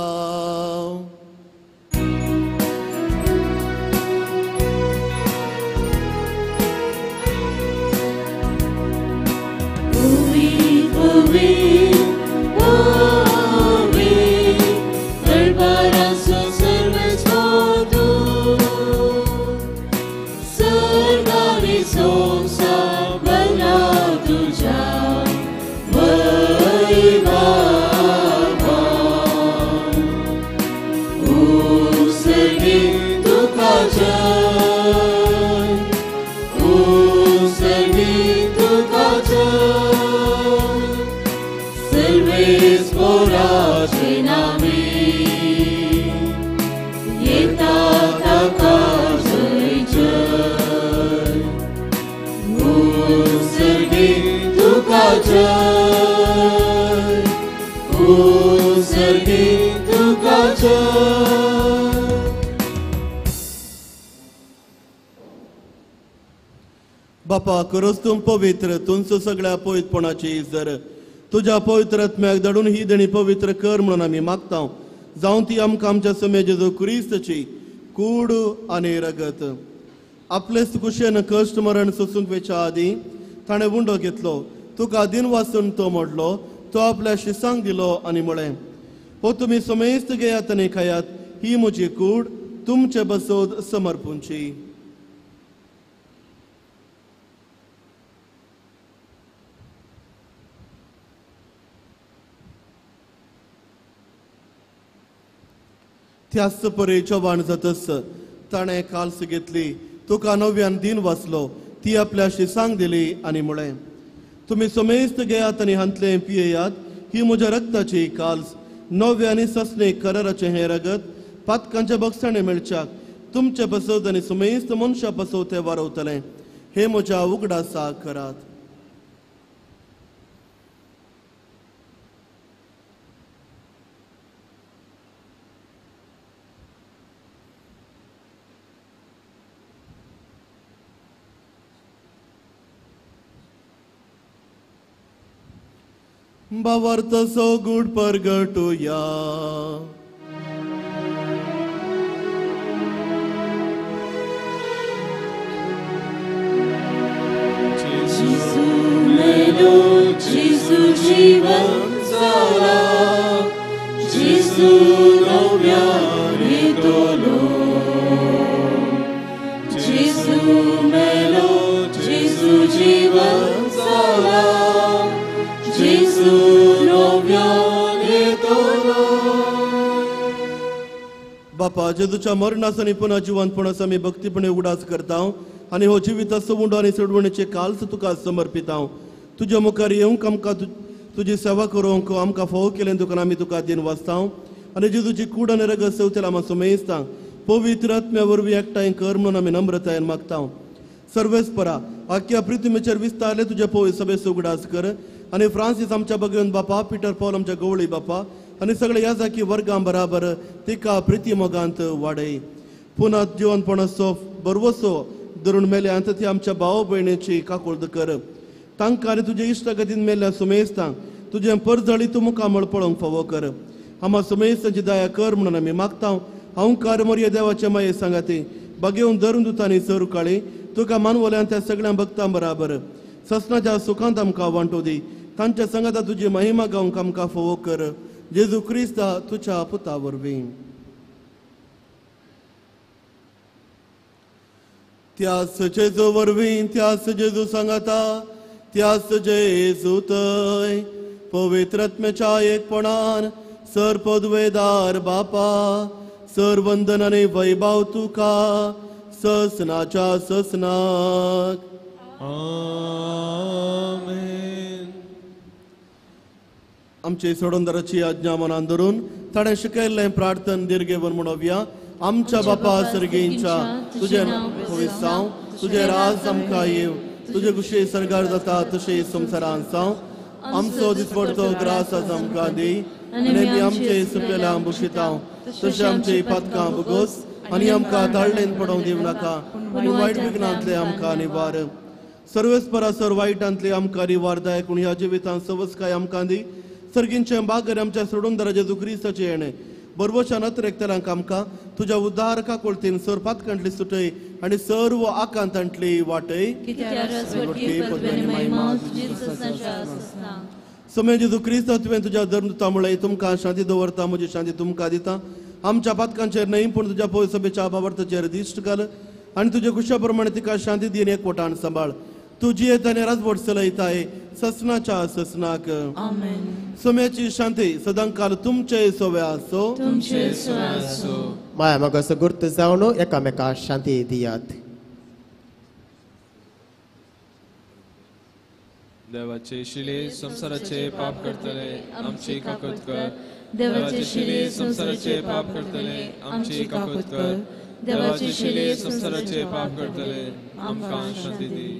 बापा करोस तूं पवित्र तुमचो सगळ्या पवित्रपणाची इजर तुझ्या पवित्र आत्म्याक धाडून ही देणी पवित्र कर म्हणून आमी मागता. जावं ती आमकां आमच्या समय जेजू क्रिस्तची कूड आनी रगत. आपलेच कुशेन कश्ट मरण सोसूंक वेच्या आदी ताणें उंडो घेतलो. तुका दिन वाचून तो मोडलो. तो आपल्या शिसांक दिलो आनी म्हळें हो तुमी समेस्त घेयात आनी खायात. ही म्हजी कूड तुमचे बसोद समर्पूंची. त्याच परे चोबाण जातस ताणें काल्स घेतली. तुका नव्यान दिन वाचलो. ती आपल्या शिसांक दिली आनी म्हळें तुमी समेस्त घेयात आनी हांतले पियेयात. ही म्हज्या रक्ताची काल्स नव्यानी ससणे कराराचें हें रगत पातकांच्या बक्षाणे मेळच्याक तुमचे बसोद आनी समेस्त मनशां पासो तें वारवतलें. हे म्हज्या उगडासा करात. भावार्थसो गूढ परगटुया. जे बापा जेजूच्या मरणास आणि पुन्हा जिवंतपणास आमी भक्तीपणे उडास करता आणि हो जिवित सवुंड आणि सडवणीचे काल्स तुका समर्पिता तुझ्या मुखार येवंक आमकां तुजी सेवा करूंक आमकां फोव केलें तुका आमी तुका दिन वाचता आणि जेजूची कूड आणि रगत सवतेला आमी सुमेजता पवित्र आत्म्या वरवीं एकठांय कर म्हणून आमी नम्रतायेन मागता सर्वेस्परा आख्या पृथ्वीचेर विस्तारले तुझे पवित्र सभेस उगडास कर आणि फ्रांसीस आमच्या भगवंत बापा पीटर पॉल आमच्या गवळी बापा आणि सगळे याजाकी वर्गां बराबर तिका प्रिती मोगांत वाडय पुन्हा जिवनपणाचो बरवसो धरून मेल्यांत ती आमच्या भाव भयणीची काकुळद कर तांकां आनी तुजे इश्टगतीन मेल्ल्या सुमेस्तांक तुजें परजळी तूं मुखार मळपळोवंक फावो कर आम्हा सुमेस्तांची दया कर म्हणून आमी मागता हांव कारमोरये देवाचे माये सांगाती बगेवन धरून दुतांनी सर काळी तुका मानवल्यान त्या सगळ्या भक्तां बराबर ससनाच्या सुखांत आमकां वांटो दी तांच्या संगता तुजी महिमा गावंक आमकां फोव कर जेजू क्रिस्ता तुच्या पुता वरवीं त्यास जेजू वरवीं त्यास जेजू सांगाता त्यास जेजू थंय पवित्र आत्म्याच्या एकपणान सर पदवेदार बापा सर वंदन आनी वैभव तुका ससनाच्या ससनाक आमेन. आमचे सोडोंदराची आज्ञा मनान धरून ताणें शिकयल्लें प्रार्थन दिर्घेवन म्हणोवया आमच्या बापा सर्गेंच्या तुजें नांव पवित्र जावं तुजें राज आमकां येव तुजे कुशी सरकार जाता तशें संवसारांत जावं आमचो दिसपडटो ग्रास आज आमकां दी आनी आमचे सुपेल्या बुशितांव तशें आमचे पातकां बुगोस आनी आमकां ताळणेन पडोवंक दिवं नाका आनी वायट विघ्नांतले आमकां निवार सर्वेस्परा सर वायटांतले आमकां निवारदायक पूण ह्या जिवितांत सवस्काय आमकां दी सर्गींचे बागर आमच्या सोडून जेजू क्रिस्ताचे येणे बरोबरच्या नत्रेकतरांक आमकां तुज्या उद्धारका कोळतीन सर पातकांतली सुटय आनी सर्व आकांतांतली वाटय समय जेजू क्रिस्त तुवें तुज्या धर्मदुता मुळे तुमकां शांती दवरता म्हजी शांती तुमकां दिता आमच्या पातकांचेर न्हय पूण तुज्या पवित्र सभेच्या भावार्थाचेर दिश्ट घाल आनी तुज्या खुशा प्रमाणे तिका शांती दिन एकवटान सांबाळ तुजी येताने राजवट चलयताय ससनाच्या ससनाक सोम्याची शांती सदांकाल तुमचे सोवे आसो माया मोगाचो गुर्त जावन एकामेकाक शांती दियात. देवाचे शिले संसाराचे पाप करतले आमची काकूत कर. देवाचे शिले संसाराचे पाप करतले आमची काकूत कर. देवाचे शिले संसाराचे पाप करतले आमकां शांती दी.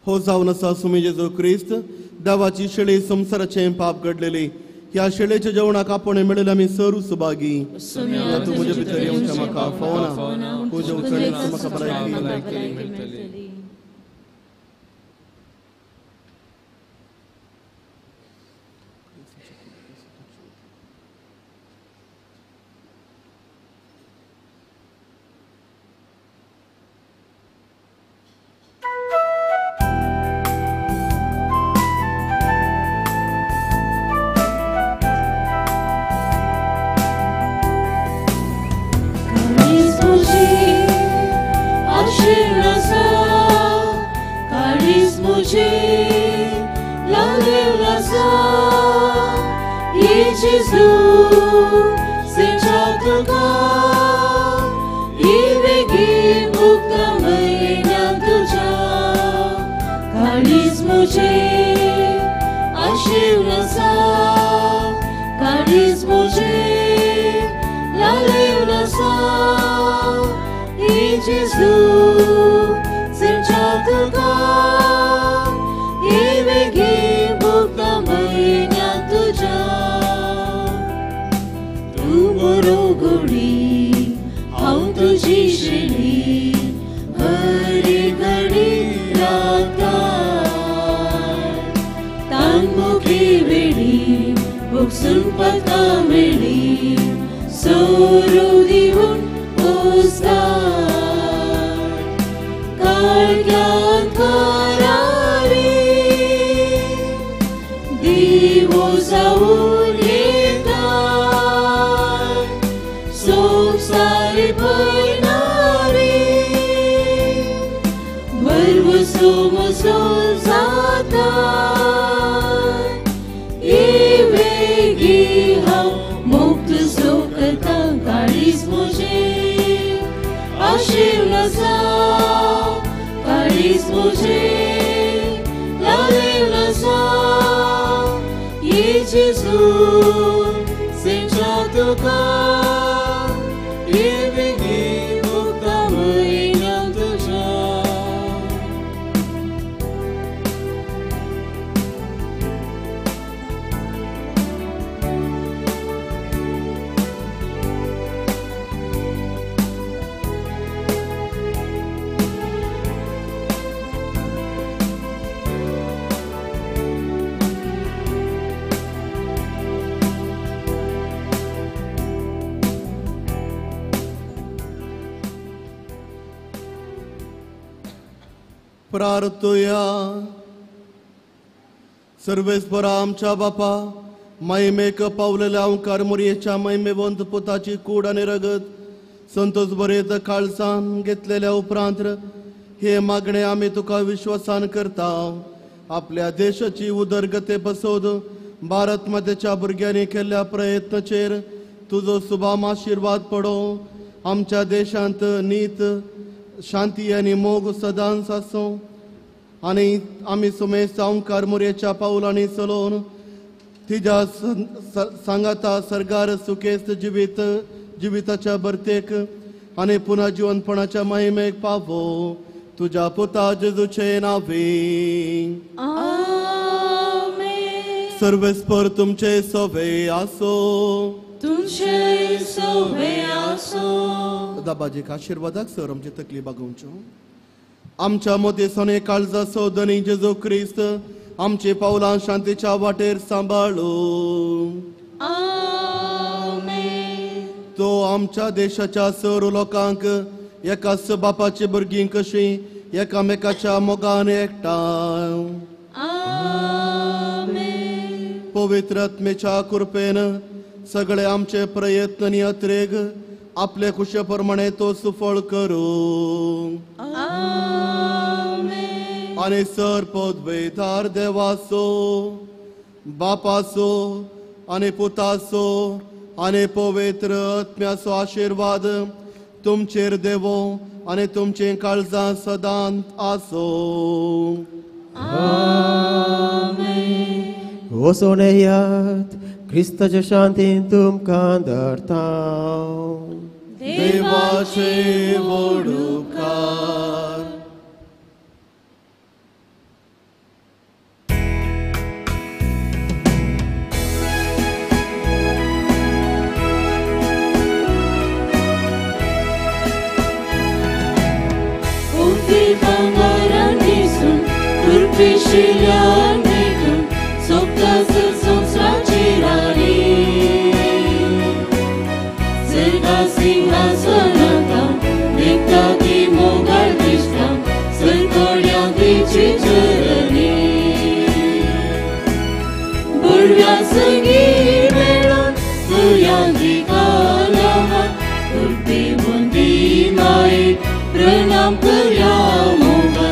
हो जावन आसा सुमी जेजू क्रिस्त देवाची शेळी संसाराचे पाप घडलेली ह्या शेळेच्या जेवणाक आपण मेळयले आमी सरू सुभागी तूं म्हजे भितर येवंक म्हाका फोवना तुजे उचलीत म्हाका भलायकी मेळटली. Somos os altares. disposer la relação e Jesus sentiu tocar e veni mukta măinam tuja. प्रार्थूया. सर्वेस्परा आमच्या बापा, महिमेक पावलेल्या ओंकार मोरयेच्या महिमेवंत पुताची कूड आणि रगत संतोष बरेत काळसान घेतलेल्या उपरांत हे मागणे आम्ही तुका विश्वासान करता. आपल्या देशाची उदरगते बसोद भारत मध्येच्या भुरग्यांनी केल्ल्या प्रयत्नाचेर तुझो सुभाम आशीर्वाद पडो. आमच्या देशांत नीत शांती आणि मोग सदांच आसो आणि आम्ही सुमेश ओंकार मोरयेच्या पावलांनी चलोवन तिच्या सांगाता सरकार सुखेस्त जिविताच्या बर्तेक आणि पुन्हा जीवनपणाच्या महिमेक पावो. तुझ्या पुता जेजूचे नावे. आमेन. सर्वेस्पर तुमचे सवे आसो. तुमचे सवे आसो. दाबाजीक आशीर्वादाक सर आमची तकली बागोवच्यो. आमच्या मदीं सोने काळजा सौदनी जेजू क्रिस्त आमची पावलां शांतीच्या वाटेर सांबाळो. आमेन. तो आमच्या देशाच्या सर्व लोकांक एकाच बापाची भुरगीं कशीं एकामेकाच्या मोगान एकठांय. आमेन. पवित्र आत्मेच्या कृपेन सगळे आमचे प्रयत्न आणि अत्रेग आपले कुशेप्रमाणे तो सुफळ करू. आमेन. आणि सर पदवेदार देवासो, बापासो आणि पुतासो आणि पवित्र आत्म्याचो आशीर्वाद तुमचेर देवो आणि तुमचे काळजां सदांत आसो. वचून येयात, क्रिस्ताच्या शांतीन तुमकां धरता. देवाचे वडुकार. Ouvir bangaranizum, urpishilyanigum, soptasızım saçirani. Zerga singhasanatam, niktaki mogardishtam, sırkolyandi çiçerani. Burya sangi melan, tuyandi kalaman, urpi bundi mai. प्रणाम करया मोगा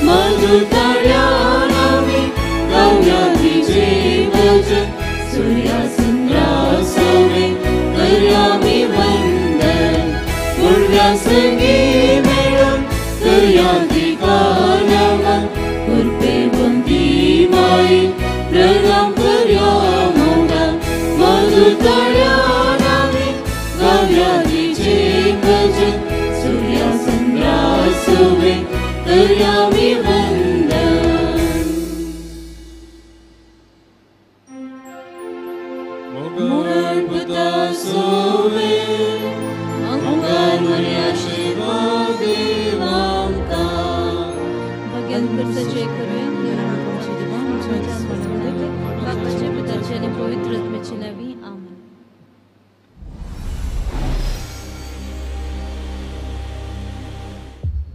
मधुतळ्या नामी गाऊया तिचे भजन. सूर्या चंद्रा सोमे करया मी वंदन. उर्व्या संगी मेळून करया तिका नमन. उर्पे बंदी माई प्रणाम करया मोगा मधुतळ्या नामी गाऊया तिचे भजन. सूर्या सोमे करया मी वंदन. मोगान पुता सोमे ओंकार मोरयाचे देवांका. भगवान करताचे करूया देवांचे देवा आमच्या बापाच्या पिताचे आणि पवित्र आत्म्याचे नावी.